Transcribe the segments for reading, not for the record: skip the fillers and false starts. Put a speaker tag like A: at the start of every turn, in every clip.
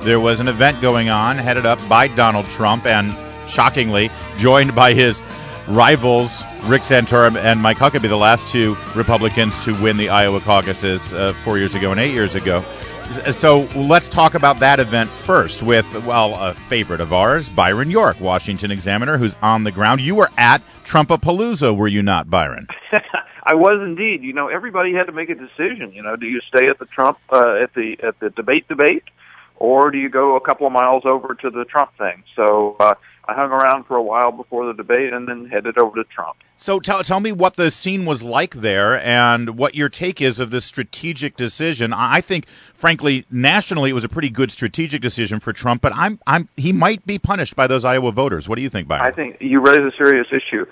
A: there was an event going on headed up by Donald Trump and, shockingly, joined by his rivals Rick Santorum and Mike Huckabee, the last two Republicans to win the Iowa caucuses 4 years ago and 8 years ago. So let's talk about that event first with, well, a favorite of ours, Byron York, Washington Examiner, who's on the ground. You were at Trumpapalooza, were you not, Byron?
B: I was indeed. You know, everybody had to make a decision. You know, do you stay at the Trump at the debate, or do you go a couple of miles over to the Trump thing? So I hung around for a while before the debate and then headed over to Trump.
A: So tell me what the scene was like there and what your take is of this strategic decision. I think, frankly, nationally it was a pretty good strategic decision for Trump, but he might be punished by those Iowa voters. What do you think, Byron?
B: I think you raise a serious issue.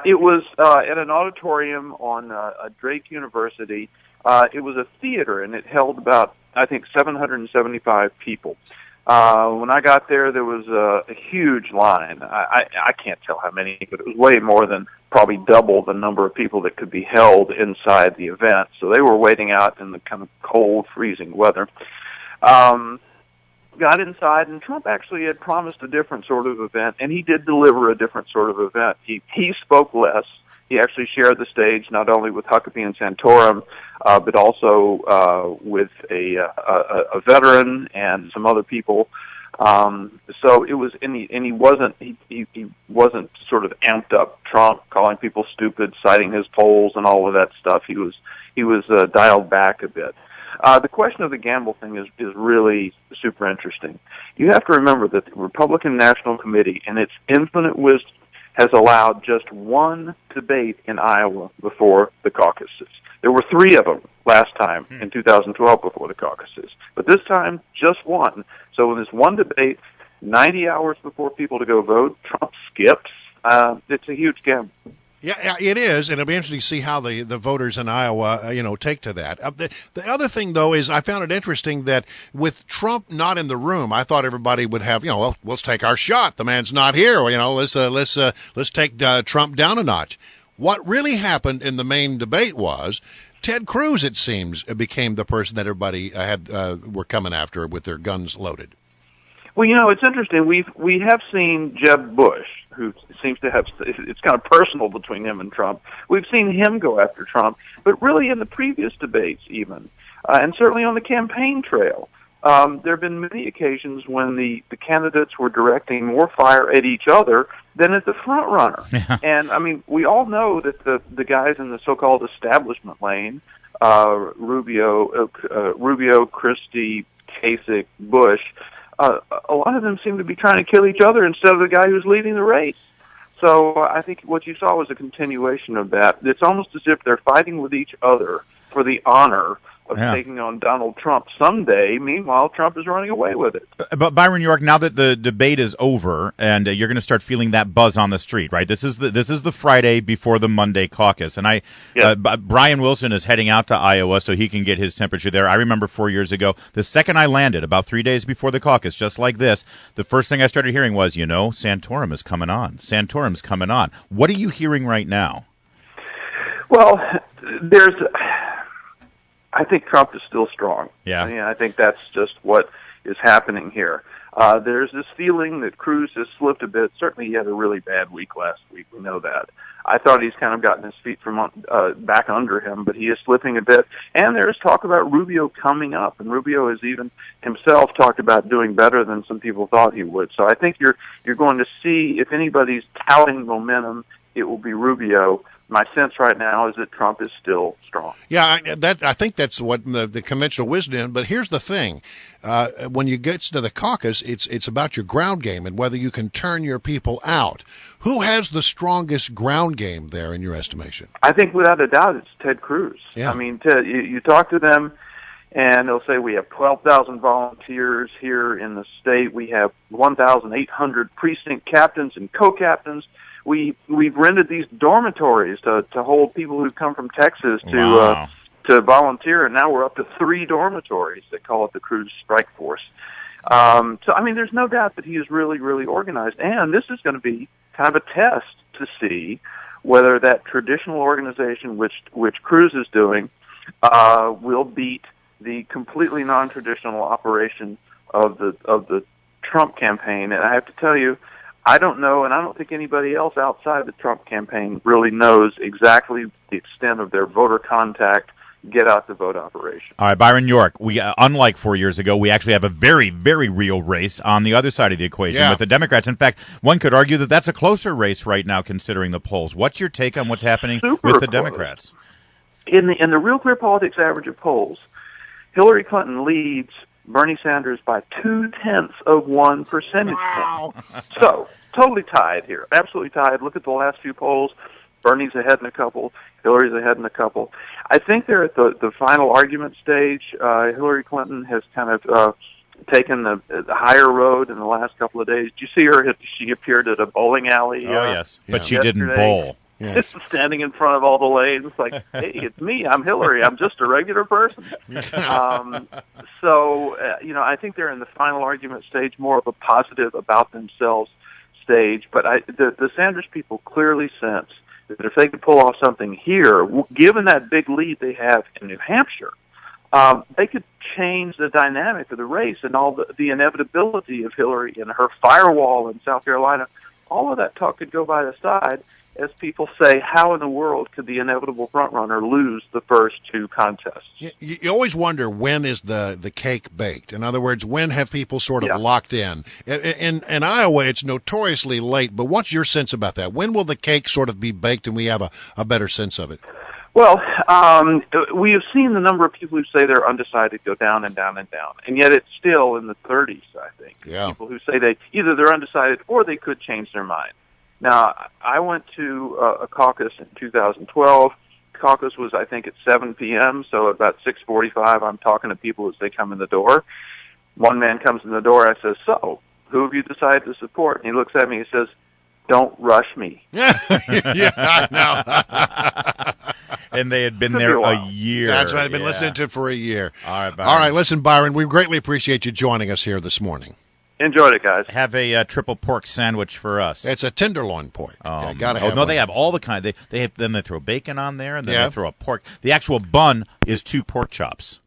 B: It was at an auditorium on Drake University. It was a theater, and it held about, I think, 775 people. When I got there was a huge line. I can't tell how many, but it was way more than probably double the number of people that could be held inside the event. So they were waiting out in the kind of cold, freezing weather. Got inside, and Trump actually had promised a different sort of event, and he did deliver a different sort of event. He spoke less. He actually shared the stage not only with Huckabee and Santorum, but also with a veteran and some other people. So it was, and he wasn't sort of amped up Trump, calling people stupid, citing his polls and all of that stuff. He was dialed back a bit. The question of the gamble thing is really super interesting. You have to remember that the Republican National Committee, in its infinite wisdom, has allowed just one debate in Iowa before the caucuses. There were 3 of them last time in 2012 before the caucuses, but this time just one. So in this one debate, 90 hours before people to go vote, Trump skips. It's a huge gamble.
C: Yeah, it is, and it'll be interesting to see how the voters in Iowa, take to that. The other thing, though, is I found it interesting that with Trump not in the room, I thought everybody would have, well, let's take our shot. The man's not here. Let's take Trump down a notch. What really happened in the main debate was Ted Cruz, it seems, became the person that everybody were coming after with their guns loaded.
B: Well, it's interesting. We have seen Jeb Bush, who seems to have, it's kind of personal between him and Trump. We've seen him go after Trump, but really in the previous debates even, and certainly on the campaign trail, there have been many occasions when the candidates were directing more fire at each other than at the front runner.
A: Yeah.
B: And, I mean, we all know that the guys in the so-called establishment lane, Rubio, Christie, Kasich, Bush, a lot of them seem to be trying to kill each other instead of the guy who's leading the race. So I think what you saw was a continuation of that. It's almost as if they're fighting with each other for the honor of taking on Donald Trump someday. Meanwhile, Trump is running away with it.
A: But Byron York, now that the debate is over and you're going to start feeling that buzz on the street, right? This is the Friday before the Monday caucus, and Brian Wilson is heading out to Iowa so he can get his temperature there. I remember 4 years ago, the second I landed, about 3 days before the caucus, just like this, the first thing I started hearing was, Santorum is coming on. Santorum's coming on. What are you hearing right now?
B: Well, I think Trump is still strong.
A: Yeah.
B: I think that's just what is happening here. There's this feeling that Cruz has slipped a bit. Certainly he had a really bad week last week. We know that. I thought he's kind of gotten his feet from back under him, but he is slipping a bit. And there's talk about Rubio coming up, and Rubio has even himself talked about doing better than some people thought he would. So I think you're going to see, if anybody's touting momentum, it will be Rubio. My sense right now is that Trump is still strong.
C: Yeah, I think that's what the conventional wisdom is. But here's the thing. When you get to the caucus, it's about your ground game and whether you can turn your people out. Who has the strongest ground game there in your estimation?
B: I think without a doubt it's Ted Cruz.
C: Yeah.
B: I mean, Ted, you talk to them, and they'll say we have 12,000 volunteers here in the state. We have 1,800 precinct captains and co-captains. We've rented these dormitories to hold people who've come from Texas to volunteer, and now we're up to 3 dormitories. They call it the Cruz Strike Force. So, I mean, there's no doubt that he is really, really organized, and this is going to be kind of a test to see whether that traditional organization, which Cruz is doing, will beat the completely non-traditional operation of the Trump campaign. And I have to tell you, I don't know, and I don't think anybody else outside the Trump campaign really knows exactly the extent of their voter contact, get out the vote operation.
A: All right, Byron York, we unlike 4 years ago, we actually have a very, very real race on the other side of the equation with the Democrats. In fact, one could argue that that's a closer race right now considering the polls. What's your take on what's happening with the Democrats?
B: In the Real Clear Politics average of polls, Hillary Clinton leads Bernie Sanders by 0.2 percentage point. So, totally tied here. Absolutely tied. Look at the last few polls. Bernie's ahead in a couple. Hillary's ahead in a couple. I think they're at the final argument stage. Hillary Clinton has kind of taken the higher road in the last couple of days. Did you see her? She appeared at a bowling alley.
A: Oh, yes. But she didn't bowl.
B: Yes. Standing in front of all the lanes, like, hey, it's me. I'm Hillary. I'm just a regular person. I think they're in the final argument stage, more of a positive about themselves stage. But the Sanders people clearly sense that if they could pull off something here, given that big lead they have in New Hampshire, they could change the dynamic of the race and all the inevitability of Hillary and her firewall in South Carolina. All of that talk could go by the side as people say, how in the world could the inevitable frontrunner lose the first two contests?
C: You always wonder, when is the cake baked? In other words, when have people sort of locked in? In Iowa, it's notoriously late, but what's your sense about that? When will the cake sort of be baked and we have a better sense of it?
B: Well, we have seen the number of people who say they're undecided go down and down and down, and yet it's still in the 30s, I think.
C: Yeah.
B: People who say they're undecided or they could change their mind. Now, I went to a caucus in 2012. Caucus was, I think, at 7 p.m., so about 6:45, I'm talking to people as they come in the door. One man comes in the door, I says, so, who have you decided to support? And he looks at me and he says, don't rush me.
C: Yeah, I know.
A: And they had been there a year.
C: That's right. I've been listening to it for a year.
A: All right, Byron.
C: All right, listen, Byron, we greatly appreciate you joining us here this morning.
B: Enjoyed it, guys.
A: Have a triple pork sandwich for us.
C: It's a tenderloin pork.
A: Gotta have one. They have all the kind. They throw bacon on there, and then they throw a pork. The actual bun is 2 pork chops.